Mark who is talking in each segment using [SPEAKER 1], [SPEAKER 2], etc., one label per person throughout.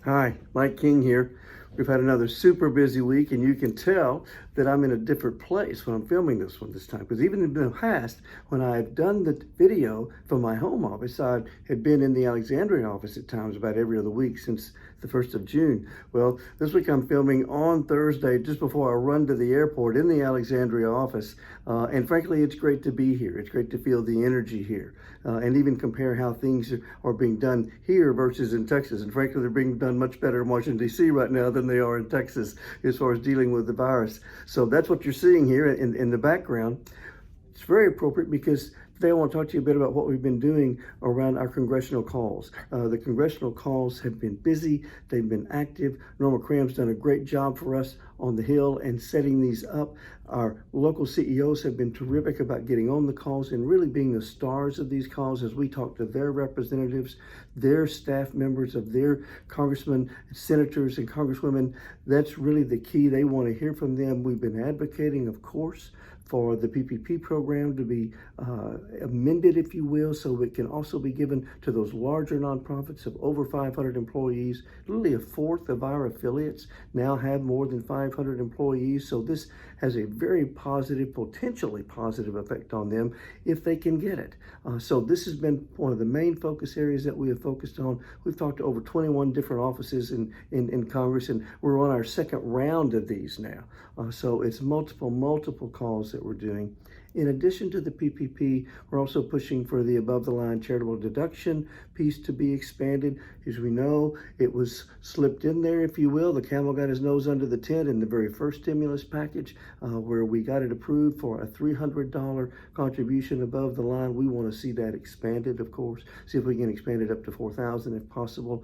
[SPEAKER 1] Hi, Mike King here. We've had another super busy week, and you can tell that I'm in a different place when I'm filming this one this time. Because even in the past, when I've done the video from my home office, I had been in the Alexandria office at times about every other week since the 1st of June. Well, this week I'm filming on Thursday just before I run to the airport in the Alexandria office. And frankly, it's great to be here. It's great to feel the energy here and even compare how things are being done here versus in Texas. And frankly, they're being done much better in Washington, D.C. right now than they are in Texas as far as dealing with the virus. So that's what you're seeing here in the background. It's very appropriate because today I want to talk to you a bit about what we've been doing around our congressional calls. The congressional calls have been busy. They've been active. Norma Cram's done a great job for us on the Hill and setting these up. Our local CEOs have been terrific about getting on the calls and really being the stars of these calls as we talk to their representatives, their staff members of their congressmen, senators, and congresswomen. That's really the key. They want to hear from them. We've been advocating, of course, for the PPP program to be amended, if you will, so it can also be given to those larger nonprofits of over 500 employees. Literally a fourth of our affiliates now have more than 500 employees. So this has a very positive, potentially positive effect on them if they can get it. So this has been one of the main focus areas that we have focused on. We've talked to over 21 different offices in Congress, and we're on our second round of these now. So it's multiple calls that we're doing. In addition to the PPP, we're also pushing for the above-the-line charitable deduction piece to be expanded. As we know, it was slipped in there, if you will. The camel got his nose under the tent in the very first stimulus package, where we got it approved for a $300 contribution above the line. We want to see that expanded, of course. See if we can expand it up to $4,000 if possible.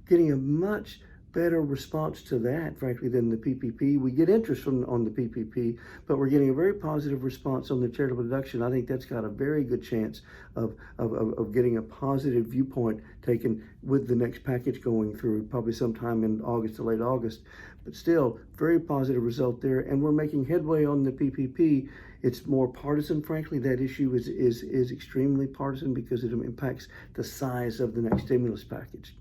[SPEAKER 1] Getting a much better response to that, frankly, than the PPP. We get interest on the PPP, but we're getting a very positive response on the charitable deduction. I think that's got a very good chance of getting a positive viewpoint taken with the next package going through, probably sometime in August to late August. But still, very positive result there, and we're making headway on the PPP. It's more partisan, frankly. That issue is extremely partisan because it impacts the size of the next stimulus package.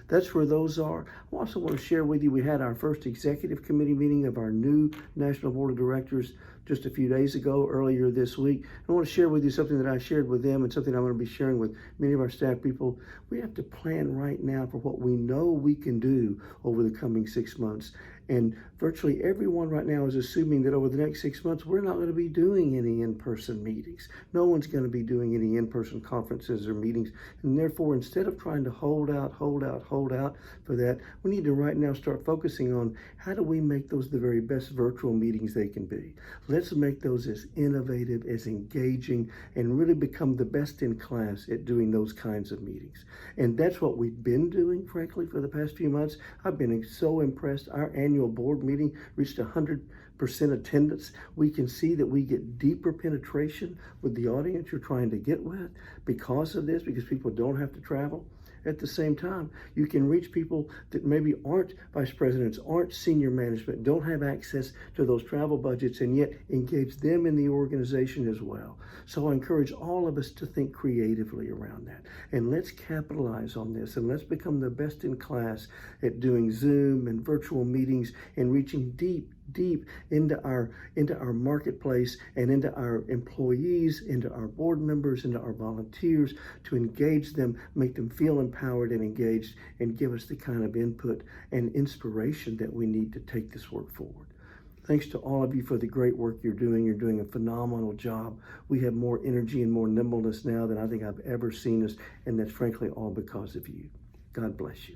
[SPEAKER 1] That's where those are. I also want to share with you, we had our first executive committee meeting of our new National Board of Directors just a few days ago, earlier this week. I want to share with you something that I shared with them and something I'm going to be sharing with many of our staff people. We have to plan right now for what we know we can do over the coming 6 months. And virtually everyone right now is assuming that over the next 6 months, we're not going to be doing any in-person meetings. No one's going to be doing any in-person conferences or meetings. And therefore, instead of trying to hold out for that, we need to right now start focusing on how do we make those the very best virtual meetings they can be. Let's make those as innovative, as engaging, and really become the best in class at doing those kinds of meetings. And that's what we've been doing, frankly, for the past few months. I've been so impressed. Our annual board meeting reached 100% attendance. We can see that we get deeper penetration with the audience you're trying to get with because of this, because people don't have to travel. At the same time, you can reach people that maybe aren't vice presidents, aren't senior management, don't have access to those travel budgets, and yet engage them in the organization as well. So I encourage all of us to think creatively around that. And let's capitalize on this, and let's become the best in class at doing Zoom and virtual meetings and reaching deep into our marketplace and into our employees, into our board members, into our volunteers, to engage them, make them feel empowered and engaged, and give us the kind of input and inspiration that we need to take this work forward. Thanks to all of you for the great work you're doing. You're doing a phenomenal job. We have more energy and more nimbleness now than I think I've ever seen us, and that's frankly all because of you. God bless you.